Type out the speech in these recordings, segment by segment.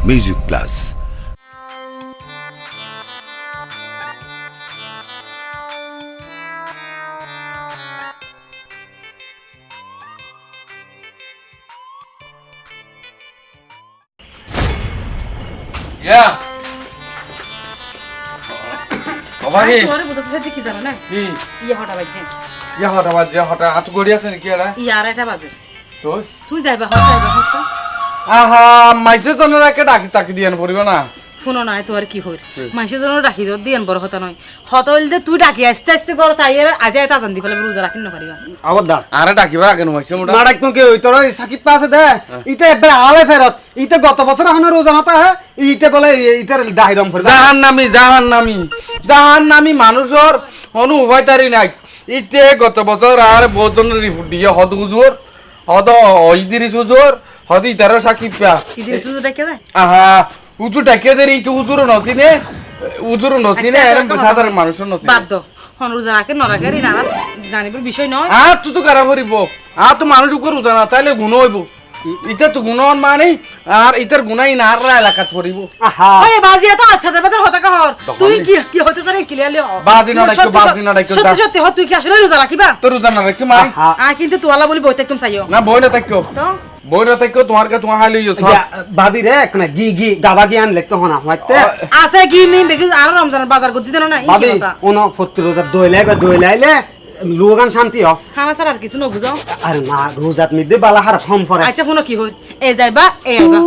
Music plus. তুই যাইবা আহা মাইসের জন্য ডাকি তাকি দিয়ান পড়িব না শুনো নাই তোর কি হইর মাইসের জন্য ডাকি দিয়ান বড় কথা নয় হত হইল যে তুই ডাকি আস্তে আস্তে কর তাই আজ আজ আজান দি ফেলে রোজা রাখিন না পারিবা আবার দা আরে ডাকিবা কেন মাইসে মোটা না ডাকতো কি হই তোর সাকিব পাশে দে ইতে একবার আলে ফেরত ইতে গত বছর এখন রোজা মাতা হে ইতে বলে ইতে দাহিরম ফের জাহান্নামি মানুষের অনু উভয়তারি নাই ইতে গত বছর আর বহুজন রিপোর্ট দিয়ে হদ হুজুর হদ ইদিরিস হুজুর হদি তারা সাকিব পা ইদিরিস হুজুর ডাকে দে আহা হুজুর ডাকে দে এই তো হুজুর নসিনে এরম সাধারণ মানুষের নসিনে বাদ দাও হন রোজা রাখে না রাখে না জানিবার বিষয় নয় তুই তো কারা করিব তো মানুষ উপর উঠা না তাইলে গুণ হইব ইটা তো গুণন মানে আর ইটার গুণাই না আর এলাকাত পড়িব ওই বাজি এত আস্থা দেবে তোর হতা কর তুই কি কি হতে চাই ক্লিয়ারলি বাজি না ডাকো সত্যি সত্যি হ তুই কি আসলে রোজা রাখিবা তোর রোজা না রাখি মারি কিন্তু তোলা বলি বইতে একদম চাইও না বই না তাকিও বই না তাকিও তোমার কা তোমার হালি ইয়ো ভাবি রে কোনা গি গাবা গি আনলে তো হনা হইতে আছে কি মি বেগি আর রমজানের বাজার করতে দেন না ভাবি ওনো 70 রোজা দইলাইলে লোগান শান্তি হ হামা স্যার আর কিছু ন বুঝাও আরে না রোজাত মিদে বালা হার কম পড়ে আচ্ছা ফোন কি হই এ যাইবা এ আইবা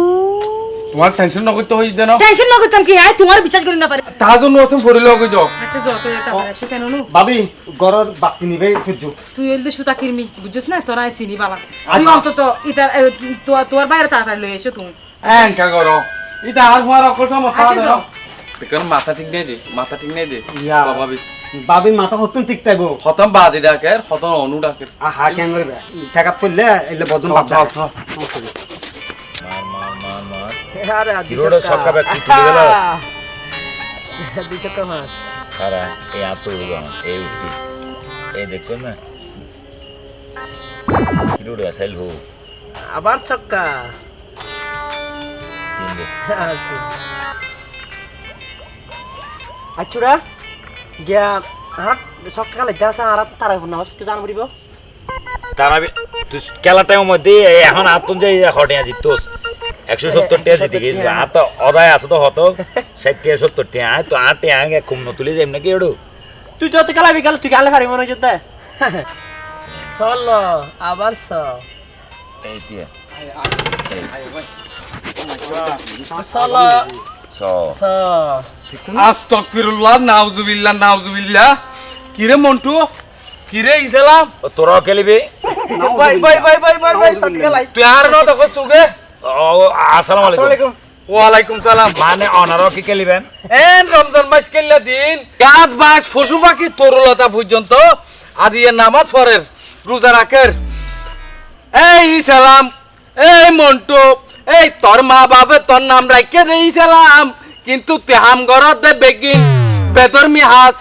তোমার টেনশন না করতে হই দেন টেনশন না করতাম কি আই তোমার বিচার করি না পারে তা জন্য ওসম ফরিল কই যাও আচ্ছা যত এটা পারে সে কেন নু ভাবি গরর বাতি নিবে ফুজু তুই এলবে সুতা কিরমি বুঝছস না তোরা চিনি বালা তুই অন্তত ইটা তোর বাইরে তাড়াতাড়ি লই এসো তুমি কা করো ইটা আর হওয়ার অকল সমস্যা দাও বেকার মাথা ঠিক নেই দে বাবা ভাবি মাথা হতুন ঠিক তাইবো খতম বাজি ডাকের খতম অনু ডাকের আহা কেন রে টাকা পড়লে এলে বজন বাচ্চা আরে হিরোটা সবকা ব্যাগ তুলে গেল দিছে তো মাছ আরে এই আতো এই উঠি এই দেখো না হিরোটা সাইল হো আবার ছক্কা আচুরা গিয়া হাত সকালে যাসা আর তারা না হসপিটাল জানা পড়িব তারা তুই খেলা টাইম মধ্যে এখন আতন যে হটিয়া জিতোস 170 টাকা জিতে গেছিস আত অদায় আছে তো হতো 60 টাকা 70 টাকা তো 8 টাকা আগে কম ন তুলি যাইম নাকি এডু তুই যত খেলাবি খেলা তুই খেলা পারি মনে হচ্ছে চল আবার চ এই তিয়া চল চ আস্তাগফিরুল্লাহ নাউজুবিল্লাহ কিরে মন্টু কিরে ইসলাম তোরা খেলিবি ভাই সব খেলাই তুই আর ন দেখো সুগে আসসালামু আলাইকুম ওয়ালাইকুম সালাম মানে অনার কি খেলিবেন রমজান মাস কেল্লা দিন গাছ বাস পশু পাখি তরুলতা পর্যন্ত আজ ইয়ে নামাজ পড়ের রোজা রাখের এই সালাম এই মন্টু এই তোর মা বাপে তোর নাম রাখে দেই সালাম কিন্তু তেহাম ঘরত দে বেগিন বেতর মি হাস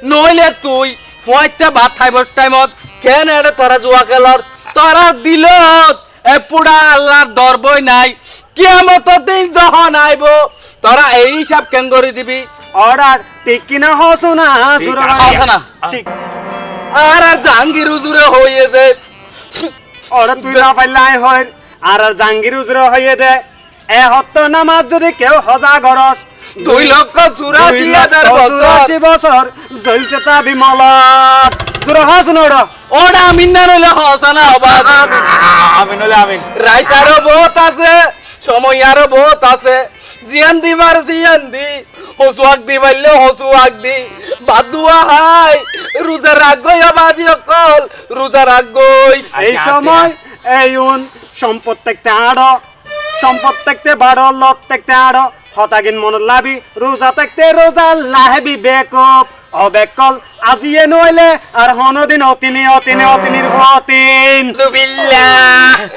নইলে তুই পয়টা ভাত খাইবস টাইমত কেন এড়ে তোরা জুয়া খেলর তোরা দিল এ পুরা আল্লাহর দরবই নাই কিয়ামতের দিন যখন আইব তোরা এই হিসাব কেন করে দিবি অর্ডার ঠিক কিনা হসো না না ঠিক আর জাহাঙ্গীর হুজুরে হইয়ে দে অর্ডার তুই না পাইলে আই হয় আর জাহাঙ্গীর হুজুরে হইয়ে দে এ হত্ত নামাজ যদি কেউ হজা গরস 2,84,000 বছর জ্বলতে তা বিমলত জোরে হস নোড় ওটা আমিন না রইলে হসানা আবাদ আমিন হলে আমিন রাইতারও বহুত আছে সময় আরো বহুত আছে জিয়ান দিবার জিয়ান দি হসুয়াক দি বাইলে হসুয়াক দি বাদুয়া হাই রোজা রাখগই বাজি অকল রোজা রাখগই এই সময় এইউন সম্পদ থাকতে আড় সম্পদ থাকতে বাড় লত থাকতে আড় হতাগিন মন লাবি রোজা থাকতে রোজা লাহেবি বেকপ অবেকল আজিয়ে নইলে আর হনদিন অতিনির ভতিন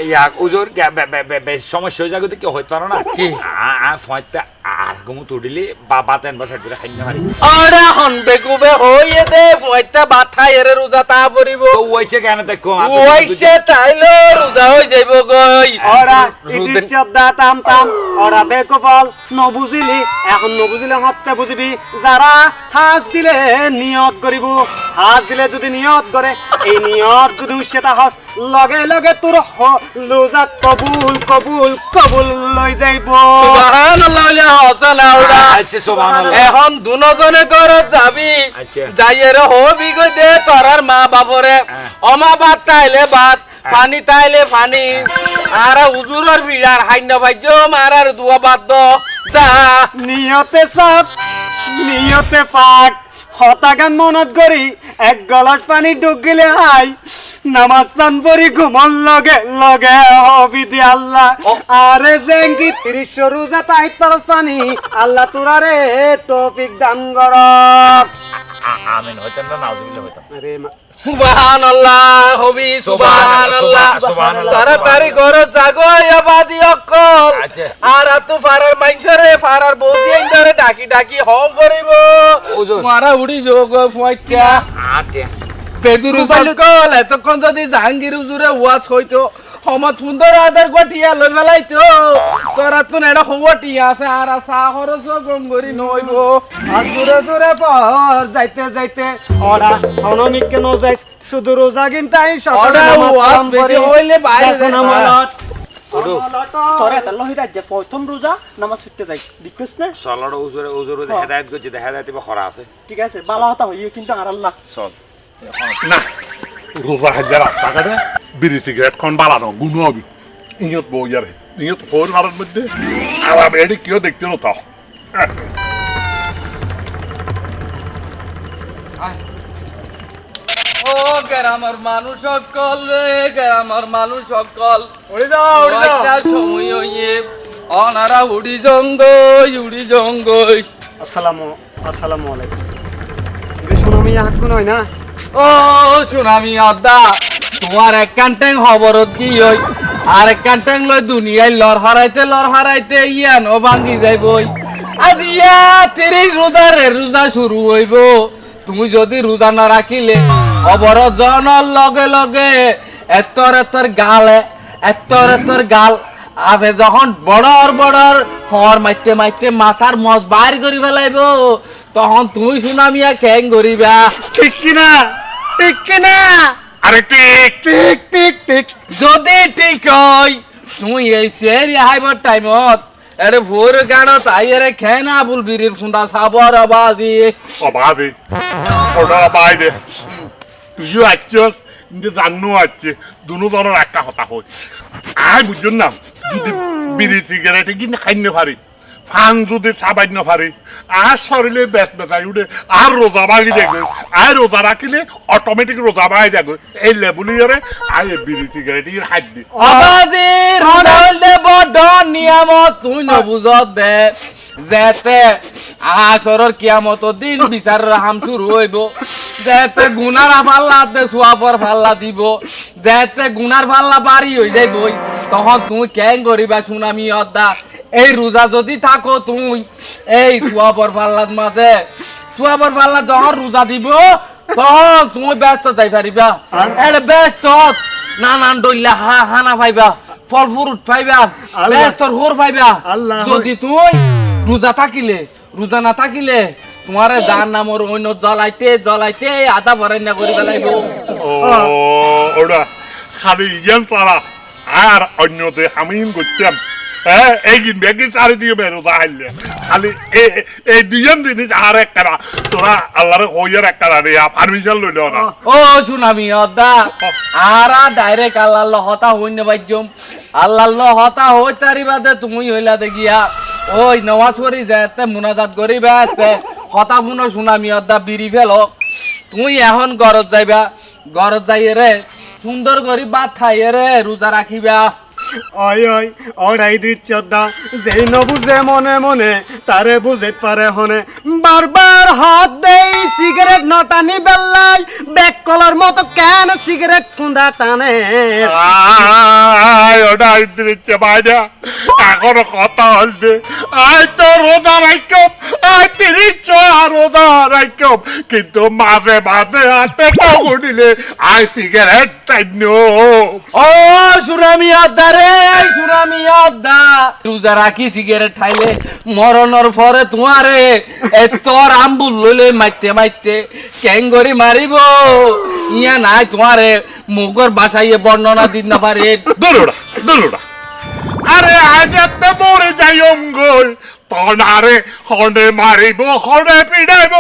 ইয়াক উজোর সমস্যা হয়ে যাবে কি হইতে পারো না কি ফয়টা আর গুমু তুড়িলে বাবা তেন বছর ধরে খাইনা মারি আরে হনবে কুবে হইয়ে দে ফয়তা বাথা এর রোজা তা পড়িব তো ওইছে কেন দেখো ওইছে তাইলে রোজা হই যাইব গই ওরা ইদির চদ্দা তাম তাম ওরা বেকফল নবুঝিলি এখন নবুঝিলে হত্যা বুঝিবি যারা হাজ দিলে নিয়ত করিব হাজ দিলে যদি নিয়ত করে এই নিয়ত যদি সেটা হস লগে লগে তোর রোজা কবুল কবুল কবুল লই যাইব সুবহানাল্লাহ লা হাসানা ওরা আচ্ছা সুবহানাল্লাহ এখন দুজনে ঘরে যাবি আচ্ছা। যাইয়ের হবি গই দে তোরার মা বাপরে অমা ভাত তাইলে ভাত পানি তাইলে পানি আর হুজুরের বিড়ার হাইন্য ভাইজো মারার দুয়া বাদ দ যা নিয়তে সাপ নিয়তে পাক হতাগান মনত করি এক গলাস পানি ডুব গেলে হাই নামাজ টান পরি ঘুমন লগে লগে হবি দি আল্লাহ আরে জেঙ্গি ৩০ রোজা তাই তরস পানি আল্লাহ তোরারে তৌফিক দান করক আমিন হইতেন না নাউজুবিল্লাহ হইতেন আরে সুবহানাল্লাহ হবি সুবহানাল্লাহ সুবহানাল্লাহ। তাড়াতাড়ি ঘরে জাগো এ বাজি অক্কল আচ্ছা। আর তু ফারার মাইনছরে ফারার বৌদি ইন্দরে ডাকি ডাকি হম করিব ওজন। মারা উড়ি যোগ ফয়টা আটে বেদুরু সকল এতক্ষণ যদি জাহাঙ্গীর হুজুরে ওয়াজ হইতো হমত সুন্দর আদার গটিয়া লই ফেলাইতো তোরা তো এটা হওয়াটিয়া আছে আর আসা খরচ গঙ্গরি নইব আর জোরে জোরে পর যাইতে যাইতে ওরা অনমিক কেন যাইস শুধু রোজা কিনতাই ওরা ওয়াজ বেশি হইলে বাইরে যাই। তোরে তাল্লা হই রাজ্যে প্রথম রোজা নামাজ পড়তে যাই দেখছিস না সলাড় উজুরে উজুরে হেদায়েত করছে হেদায়েত খরা আছে ঠিক আছে বালা হতা হইও কিন্তু আর আল্লাহ চল না রোজা হাজার টাকাটা বিড়ি সিগারেট খন বাড়ানো গুণ হবি ইয়ত বউ ইয়ারে ইয়ত ফোর মারার মধ্যে আর এটি কেউ দেখতে নতো ও গ্রামের মানুষ সকল রে গ্রামের মানুষ সকল উড়ি যাও একটা সময় হইয়ে অনারা উড়ি জঙ্গই আসসালামু আলাইকুম শুনামি হাত কোন হয় না ও সুনামি আদা তোমার এক কান্টেং খবরত কি হই আর এক কান্টেং লই দুনিয়ায় লর হারাইতে ইয়ান ও ভাঙ্গি যাইবই আজ ইয়া 30 রোজা শুরু হইব তুমি যদি রোজা না রাখিলে অবরোধ জনর লগে লগে এতর গাল আবে যখন বড়র হর মাইতে মাথার মজ বাইর করি ফেলাইব তখন তুই সুনামিয়া খ্যাং করিবা ঠিক কিনা আরে টিক টিক টিক টিক যদি ঠিক হয় তুই এই সেরি হাইবার টাইমত আরে ভোর গাড়ত আইরে খেনা বুল বিরির ফুন্দা সাবর আবাজি অবাধে ওটা বাইরে তুইও আসছিস কিন্তু জানো আসছে দুনো ধরনের একটা কথা হয় আই বুঝুন না যদি বিড়ি সিগারেট কিনে খাইতে পারি ফান যদি চাবাইতে পারি আর শরীরে বেশ বেচাই উঠে আর রোজা ভাঙি দেখবে আর রোজা রাখিলে অটোমেটিক রোজা ভাঙি দেখবে এই লেবুলিয়ারে আই বিড়ি সিগারেট হাত দি আবাজি রোনাল দে বড় নিয়ামত তুই ন বুঝত দে যেতে আসরর কিয়ামত দিন বিচার রাহাম শুরু হইব যেতে গুনার ফাল্লা দে সুয়াপর ফাল্লা দিব যেতে গুনার ফাল্লা বাড়ি হই যাইবই তখন তুই কেন করিবা সুনামি অদা এই রোজা যদি থাকো তুই এই সুয়াপর ফাল্লার মাঝে সুয়াপর ফাল্লা যখন রোজা দিব তখন তুমি ব্যস্ত যাই পারিবা এটা ব্যস্ত নানান দইলা হানা পাইবা ফল ফ্রুট পাইবা ব্যস্তর হোর পাইবা আল্লাহ। যদি তুই রোজা না থাকিলে তোমারে যার নামর অন্য জ্বলাইতে আধা ভরাই না করি ফেলাইব ও ওরা খালি ইয়ান পারা আর অন্যতে হামিম করতাম হ্যাঁ এই ব্যাগের চারিদিকে বেরো যাইলে খালি এই দুজন জিনিস আর একটা না তোরা আল্লাহর হইয়ার একটা না রে পারমিশন লইল না ও সুনামি অদা আর ডাইরেক্ট আল্লাহ হতা হইনে বাইজম আল্লাহ হতা হই তারি বাদে তুমি হইলা দেখিয়া ওই নওয়াজ করি যেতে মুনাজাত করিবা হতা শুনো সুনামি অদা বিড়ি ফেলো তুই এখন ঘরত যাইবা ঘরত যাইয়ে রে সুন্দর করি ভাত খাইয়ে রে রোজা রাখিবা ওই ওড়াই দিচ্ছ দা যেই নবুঝে মনে মনে তারে বুঝে পারে হনে বারবার হাত দেই সিগারেট নটানি বেল্লাই ব্যাক কলার মতো কেন সিগারেট ফুঁদা টানে ওটা দিচ্ছে বাইরা এখনো কথা হচ্ছে আয় তো রোজা রাখব আয় 30 রোজা রাখব কিন্তু মাঝে মাঝে হাতে উঠিলে আয় সিগারেট টাইন ও সুনামি আদা রে সুনামি আদা রোজা রাখি সিগারেট খাইলে মরণর পরে তোমারে তোর আম্বুল লইলে মাইতে মাইতে ক্যাঙ্গরি মারিব ইয়া নাই তোমারে মুগর বাসাইয়ে বর্ণনা দিন না পারে দূরটা আরে আজ এতে মরে যাই অঙ্গল তখন আরে হনে মারিব হনে পিড়াইব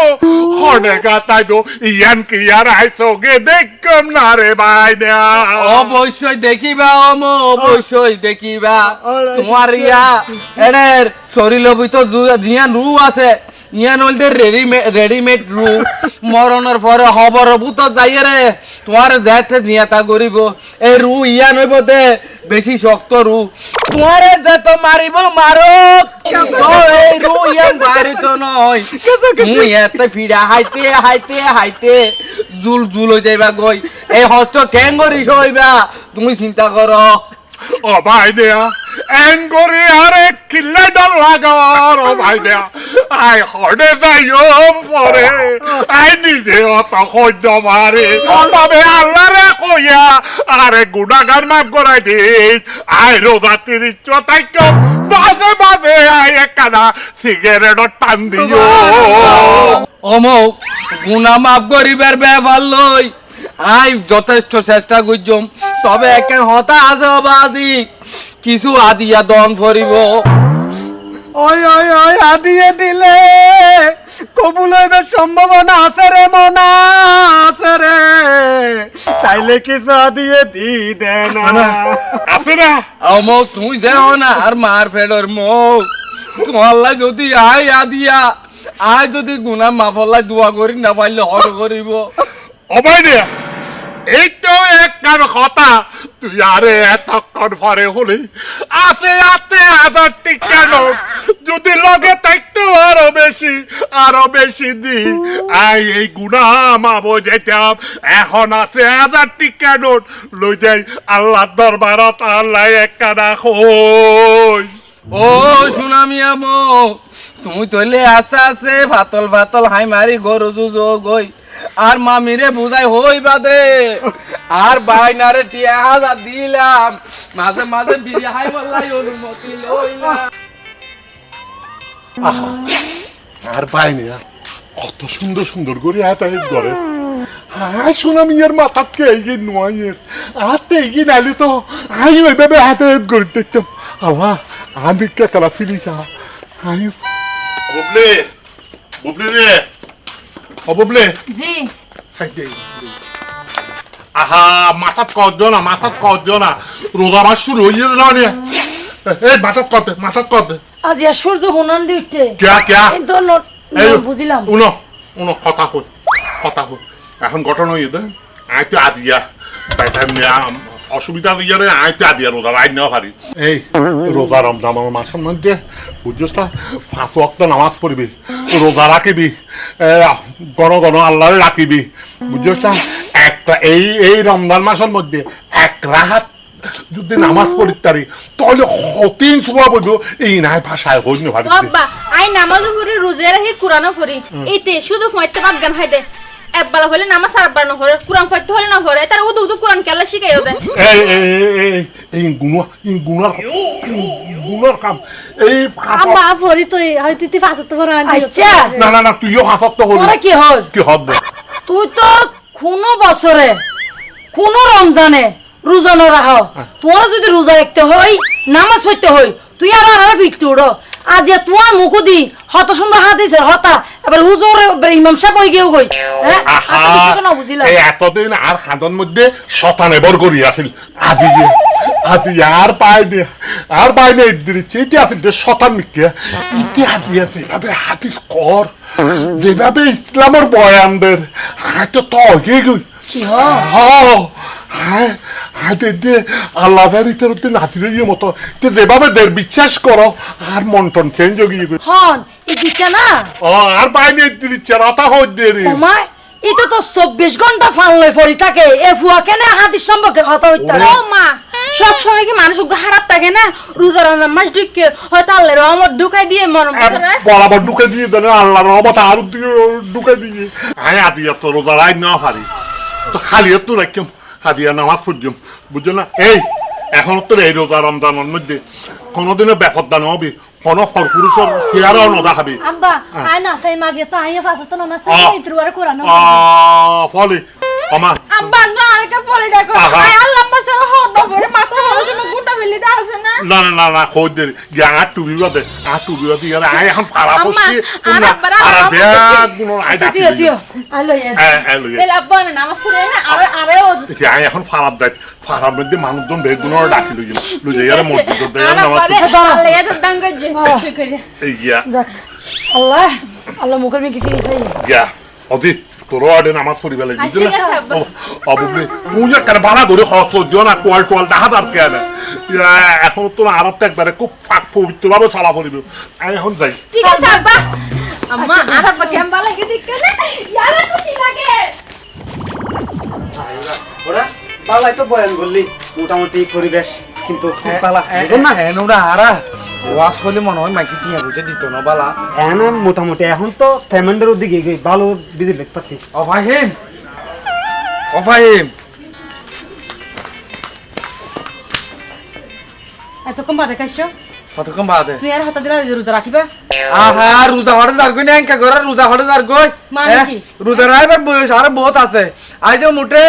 হনে গাতাইব ইয়ান কি আর আইসোগে দেখম না রে বাইনা অবশ্যই দেখিবা অবশ্যই দেখিবা তোমার ইয়া এনের শরীর ভিতর জিয়ান রু আছে ইয়ান হলতে রেডিমেড রু মরণের পরে হবর বুত যাইয়ে রে তোমার যাতে নিয়াতা করিব এই রু ইয়ান হইব দে বেশি শক্ত রু তোমারে যত মারিব মারো তো এই রু ইয়ান বাইরে তো নয় তুমি এতে ফিরা হাইতে হাইতে হাইতে জুল জুল হয়ে যাইবা গই এই হস্ত কেন করিস হইবা তুমি চিন্তা করো ও ভাই দেয়া এন করে আরে কিল্লে ডর লাগার ও ভাই দেয়া আই হডে যাইও পরে আই নিজে অত সহ্য মারে তবে আল্লাহ রে কইয়া আরে গুণাগার মাফ করাই দিস আই রোজা 30 তাইক বাজে বাজে আই একখানা সিগারেটর টান দিও অমুক গুনা মাফ করিবার ব্যাপার লই আই যথেষ্ট চেষ্টা করছম তবে একখান হতা আছে বাদি কিছু আদিয়া দন ফরিব ওই ওই ওই আদিয়ে দিলে কবুল হইবে সম্ভাবনা আছে রে মনা আছে রে তাইলে কিছু আদিয়ে দি দে না আছে না অমুক তুই যাও না আর মার ফেডর মুখ তোমাল্লা যদি আই আদিয়া আই যদি গুনা মাফল্লা দোয়া করি না পাইলে হর করিব অবাই দেয়া এই তো একখান কথা তুই আরে এতক্ষণ পরে হলি আছে আতে 1000 টিকা নোট যদি লগে থাকতো আরো বেশি দি আই এই গুণা মাবো যেতাম এখন আছে 1000 টিকা নোট লই যাই আল্লাহর দরবারত আল্লাহ একখানা কই ও সুনামি আমো তুমি তইলে আশা আছে ফাতল ফাতল হাই মারি গরু জুজো গই আর মামিরে বুঝাই হই বাদে আর বাইনারে 1000 দিলাম মাঝে মাঝে বিয়ে হাই বললাই অনুমতি লইলাম আর পাইনি কত সুন্দর সুন্দর করে হাতে করে হাই শোনাম ইয়ার মাথাকে এগিয়ে নয়ের হাতে এগিয়ে নালি তো হাই ওইভাবে হাতে করে দেখতাম আল্লাহ আমি কে কারা ফিরিস হাই বুবলে বুবলে রে ও বুবলে জি আহা মাথাত কত না রোজা মাস শুরু হয়ে যাওয়া এই মাথাত কত আজ আর সূর্য হনন দি উঠতে কে কিন্তু বুঝিলাম উনো কথা হই এখন ঘটনা হয়ে দে আই তো আদিয়া তাই অসুবিধা দিয়ে রে আই তো আদিয়া রোজা রাই নেওয়া পারি এই রোজা রমজান মাসের মধ্যে বুঝছিস 5 ওয়াক্ত নামাজ পড়বি রোজা রাখিবি গণ আল্লাহরে রাখিবি বুঝছিস একটা এই রমজান মাসের মধ্যে 1 রাহাত যদি নামাজ পড়িতে পারি তাহলে হতিন সওয়াব হইব এই নাই ভাষায় হই না পারি বাবা আই নামাজও পড়ি রোজা রাখি কোরআনও পড়ি এইতে শুধু ফয়তে বাদ গান হাই দে একবেলা হলে নামাজ আরবার না হরে কোরআন ফয়তে হলে না হরে তার উদু কোরআন কেলা শিখাইও দে এই গুনার কাম এই আব্বা পড়ি তো হয়তো তুই ফাসত পড়া আচ্ছা না তুইও হাসত হল তোরা কি হল কি হবে তুই তো কোনো বছরে কোনো রমজানে রোজা ন রাখ তোর যদি রোজা রাখতে হয় নামাজ পড়তে হয় তুই আর ফিরতে উড়ো আজ তোমার মুখো দি হত সুন্দর হাত দিছে হতা এবার হুজুর ইমাম সাহেব হই গিয়ে গই হ্যাঁ না বুঝিলাম এই এতদিন আর খাদন মধ্যে শতানে বর করি আছিল আজি আর পাই দে দিচ্ছে ইতি আছিল যে শতান মিকে ইতি আজি আছে এভাবে হাদিস কর যেভাবে ইসলামের বয়ানদের হয়তো তো হয়ে গই আল্লাহ নাতির মতো যেভাবে দের বিশ্বাস করো আর মন টন চেঞ্জ হয়ে গিয়ে হন দিচ্ছে না ও আর বাইনে দিচ্ছে রাতা হই দেরি ওমায় এটা তো 24 ঘন্টা ফানলে পড়ি থাকে এ ফুয়া কেন হাদিস সম্পর্কে কথা হইতা ও মা সব সময় কি মানুষ খারাপ থাকে না রোজার নামাজ ঢুকে হয়তো আল্লাহর রহমত ঢুকাই দিয়ে মন বসরে বরাবর ঢুকে দিয়ে দেন আল্লাহর রহমত আর ঢুকে দিয়ে আয় আদিয়া তো রোজা রাই না পারি তো খালি তো রাখতাম হাদিয়া নামাজ পড়তাম বুঝছো না এই এখন তো এই রোজা রমজানের মধ্যে কোনোদিনও বেপরদান হবি কোনো পুরুষের চেয়ারও নদা খাবি আব্বা আয় না সাই মাঝে তো আইয়া ফাসত না না সাই ইতরুয়ার কোরআন ফলে আমা আব্বা না আরেকটা বলে দেখো আয় আল্লাহ পাশে হন বড় মাথা বড় গুন্ডা বেলি দা আছে না না না না না খোঁজ দে গা টুবি বাদে ইয়ারে আয় এখন ফারা পড়ছি আর দেখ গুণ আয় দেখি দিও আলো ইয়া বেলা আব্বা না নামাজ পড়ে না আরে আয় এখন ফারাব দেখ ফারার মধ্যে মানুষজন বেগুন ডাকি লই ইয়ারে মসজিদ দে নামাজ আল্লাহ এত দান করছে শুকরিয়া এই গিয়া যাক আল্লাহ আল্লাহ মুখের মিকি ফিরে চাই গিয়া অদি তোর আডে নামাজ পড়ি বেলা আচ্ছা, বুঝলি আচ্ছা, আব্বা। অবুবলি পূজা করে বাড়া ধরে হত দিও না কোয়াল দেখা দার কেন এখন তো আর একবারে খুব ফাক পবিত্র ভাবে চলা পড়িব আমি এখন যাই ঠিক আছে আব্বা আম্মা আর আব্বা কেমন ভালো লাগে দেখতে ইয়ালে খুশি লাগে ওরা বালাই তো বয়ান বললি মোটামুটি পরিবেশ কিন্তু খুব বালা বুঝুন না এনোরা হারা ওয়াজ করলে মনে হয় মাইসি টিয়া বুঝে দিত না বালা এখন মোটামুটি এখন তো পেমেন্টের দিকে গই ভালো বিজি দেখতে পাচ্ছি অফাহিম অফাহিম এত কম বাদে কাইছো কতক্ষণ বাদে তুই আর হতা দিলা রোজা রাখিবা আহা রোজা হড়ে যার কই না এনকা করে রোজা হড়ে যার কই মানে কি? রোজা রাইবার বয়স আর বহুত আছে আজ মুটে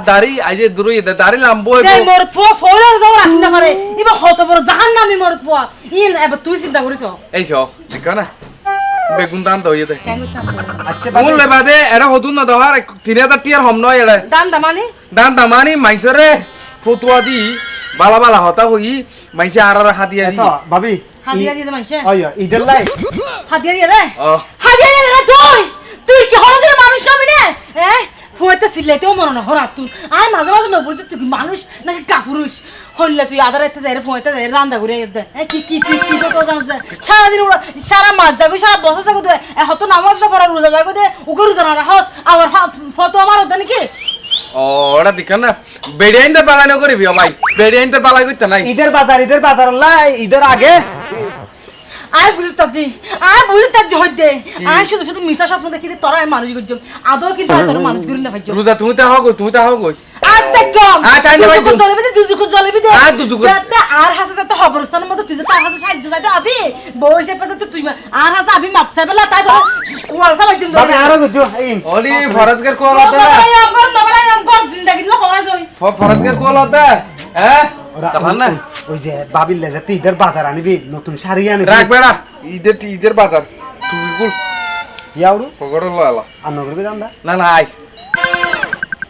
দাড়ি আজ দূরই দাড়ি লাম্বো যাই মোর ফুয়া ফৌলার যাও রাখি না পারে ইবা হত বড় জাহান্নামী মোর ফুয়া ইন এবার তুই চিন্তা করিছো এইছো ঠিক না বেগুন দান দইয়ে দে আচ্ছা মূল লেবাদে এরা হতুন না দেওয়ার 3000 টিয়ার হম নয় এরা দান দামানি দান দামানি মাইসরে ফতুয়া দি বালা বালা হতা হই মাইসে আর হাতিয়া দি আচ্ছা ভাবি হাদিয়া দিয়ে মানছে ওই ঈদের লাই হাদিয়া দিয়ে রে ও হাদিয়া দিয়ে রে তুই কি হলদের মানুষ নবি না হ্যাঁ ফুয়াতে সিলেতেও মরো না হরা তুই আয় মাঝে মাঝে না বলতে তুই কি মানুষ নাকি কাপুরুষ হইলে তুই আদার এতে যাই ফুয়াতে যাই রান্দা করে দে কি কি কি কি তো জানছ সারাদিন সারা মাস যাগো সারা বছর যাগো তুই হত নামাজ না পড়া রোজা যাগো দে ওকে রোজা না রাখস আবার ফটো আমার দে নাকি ও ওটা দেখ না বেড়িয়াইনতে বাগানো করিবি ও ভাই বেড়িয়াইনতে বালাই কইতে নাই ঈদের বাজার লাই ঈদের আগে আয় বুঝতে হইতে আয় শুধু শুধু মিশা স্বপ্ন দেখি তোরা মানুষ করছেন আদৌ কিন্তু তোর মানুষ করি না ভাইছো রোজা তুমি তা হও আজ দেখম আয় তাই না ভাই, জুজুকু জলেবি দে আয় দুজুকু। যাতে আর হাসে যাতে খবরস্থানের মতো তুই যাতে আর হাসে সাহায্য যাতে আবি বউসে পেতে তুই আর হাসে আবি মাপসা বেলা তাই তো কোয়াল সবাই দিন ভাবি আরো গুজো এই ওলি ফরজকের কোল হতে জিন্দাগি দিলা করা যাই ফরজকের কোল হতে হ্যাঁ তখন না ওই যে বাবিল লে যে ঈদের বাজার আনিবি নতুন শাড়ি আনিবি রাখ বেড়া ঈদের বাজার তুই গুল ইয়াউরু পকড় লয়লা আর নগরবি দান্দা না না আই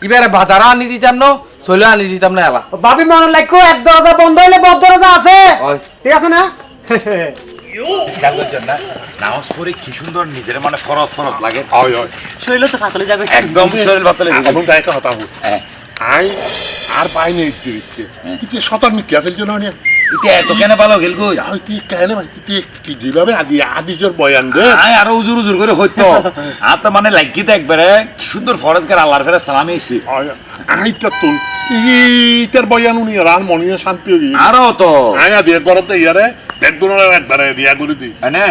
এবারে বাজার আনি দিতাম না চলে আনি দিতাম না এলা বাবি মনে লাগো এক দরজা বন্ধ হইলে বড় দরজা আছে ওই ঠিক আছে না খেয়াল করছেন না নামাজ পড়ে কি সুন্দর নিজের মানে ফরত লাগে হয় হয় শৈল তো ফাতলে যাবে একদম শরীর বাতলে এবং গায়কে হতা হই আই আর পাইনি ইচ্ছে কিন্তু সতর নি কে ফেলছো না এটা এত কেন ভালো গেল কই আর তুই কেন ভাই তুই কি যেভাবে আদিজর বয়ান দে আয় আরো উজুর করে হইতো আর তো মানে লাগি তো একবারে কি সুন্দর ফরজকার আল্লাহর ফেরে সালামি এসে আইটা তুল ইটার বয়ান উনি রান মনিয়ে শান্তি হই আরো তো আয়া দিয়ে করতে ইয়ারে একদনের একবারে দিয়া গুলি দি মানে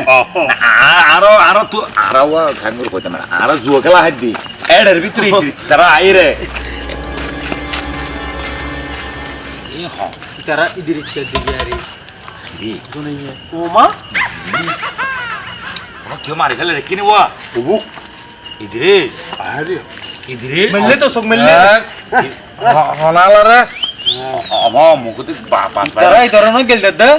আরো তো আরো খাঙ্গুর কইতে না আরো জুয়া খেলা হাত দি এডের ভিতরে তারা আইরে তারা ঈদের ইচ্ছা দিবি আরে ওমা কেউ মারি ফেলে রে কিনে ওয়া ওবু ইদিরে আরে ইদিরে মেললে তো সব মেললে হলালারে আমা মুকুতে বাবা তারা এই ধরনের গেল দে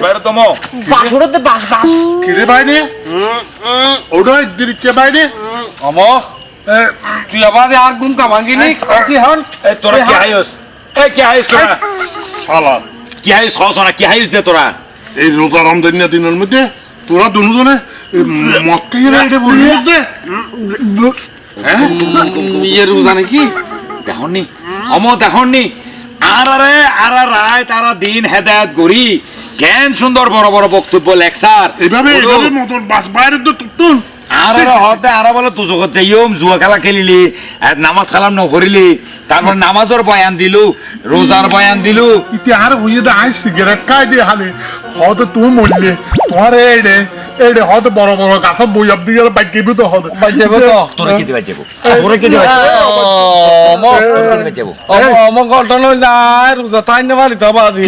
বাইরে তোমো বাসুরতে বাস বাস কিরে বাইরে ওডো দিচ্ছে বাইরে আমো তুই আবার আর গুম কামাঙ্গিনি কি হন এ তোরা কি আইস তোরা শালা কি আইস হসনা কি আইস দে তোরা এই রোজা রমজান দিনের মধ্যে তোরা দুজনে মক্কাইরা এটা বলি দে হ্যাঁ ইয়ে রোজা নাকি দেখনি অম দেখনি আর রায় তারা দিন হেদায়ত করি জ্ঞান সুন্দর বড় বড় বক্তব্য লেকচার এইভাবে মতন বাস বাইরে তো তুন আর হতে আর বলে তুই জগৎ যাইম জুয়া খেলা খেলিলি আর নামাজ কালাম নকরিলি তারপর নামাজের বয়ান দিলু রোজার বয়ান দিলু ইতি আর হইয়ে দে আই সিগারেট খাই দিয়ে হালে হয়তো তুমি মরলে তোমার এইডে হয়তো বড় বড় গাছ বই আপ দিয়ে বাইকে তো হবে তোরা কি দিবা যাবো তোরা কি দিবা যাবো আমার ঘটনা যায় রোজা তাই না পারি তো বাজি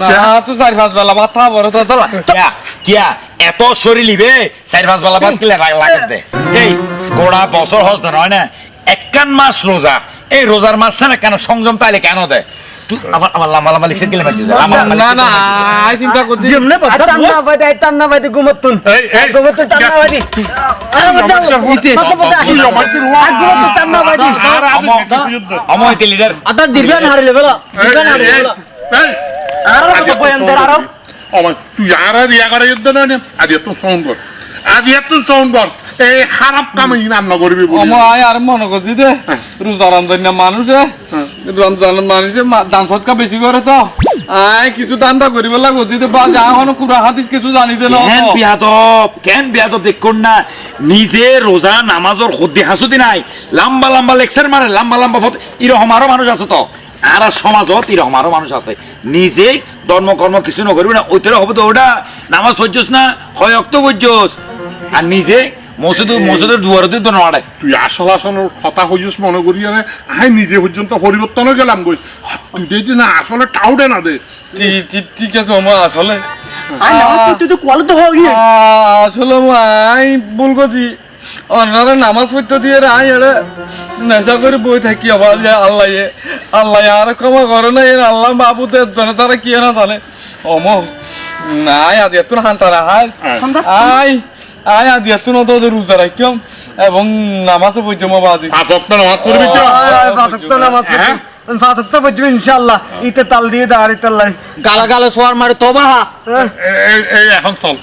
না তুই 4-5 বেলা ভাত খাবো তো চলা কিয়া কিয়া এত শরীর লিবে 4-5 বেলা ভাত খেলে লাগতে এই গোড়া বছর হস না হয় না 51 মাস রোজা এই রোজার মাসখানে কেন সংযম তাইলে কেন দেয় তুই আমার লাম্বা লাম্বা লিখে গেলে মাঝে না না আই চিন্তা করছি যেমনে টান্না বাইতে ঘুমতুন ঘুমতুন টান্না বাইতে অময় লিডার আদা দিবেন হারিলে বেলা দিবেন হারিলে বেলা আর কত পয়ন্তর আর আমার তুই আর ইয়া করে যুদ্ধ না আজ এত সাউন্ড কর আজ এত সাউন্ড কর এই খারাপ কাম রান্না করবি আমার আর মনে করছি দে রোজা রমজান না মানুষে রমজান মানুষে দান সৎকা বেশি করে তো আয় কিছু দানটা করিব লাগো দিতে বা যা হনো কুরআন হাদিস কিছু জানিতে না কেন বিয়াদব দেখুন না নিজে রোজা নামাজের খুদ্দি হাসুদি নাই লম্বা লম্বা লেকচার মারে লম্বা লম্বা এরকম আরো মানুষ আছে তো আর সমাজত এরকম আরো মানুষ আছে নিজে ধর্মকর্ম কিছু নকরবি না ওইটার হবে তো ওটা নামাজ পড়ছস না হয় অক্ত পড়ছস আর নিজে মসজিদের দুয়ারতে তো নড়ে তুই আসল আসলের কথা হইস মনে করি আই নিজে পর্যন্ত পরিবর্তন গেলাম গই তুই দেখছি না আসলে টাউটে না দে ঠিক আছে আমার আসলে তুই তো কোয়ালে তো হই আসলে আমি ভুল করছি অন্যরা নামাজ পড়তে দিয়ে আই এড়ে নেশা করে বই থাকি আবার আল্লাহ আর ক্ষমা করে না এর আল্লাহ বাবুদের জানে তারা কি না জানে অম নাই আজ এত হান্তারা হাই আয় আজ এত না তো রোজা রাখিম এবং নামাজও পড়ছিলাম বাজি নামাজ পড়বি তো নামাজ ফাঁসক্ত পড়ছি ইনশাআল্লাহ ইতে তাল দিয়ে দাঁড়িয়ে তাল্লাই গালা গালা সোয়ার মারে তবা এই এখন চল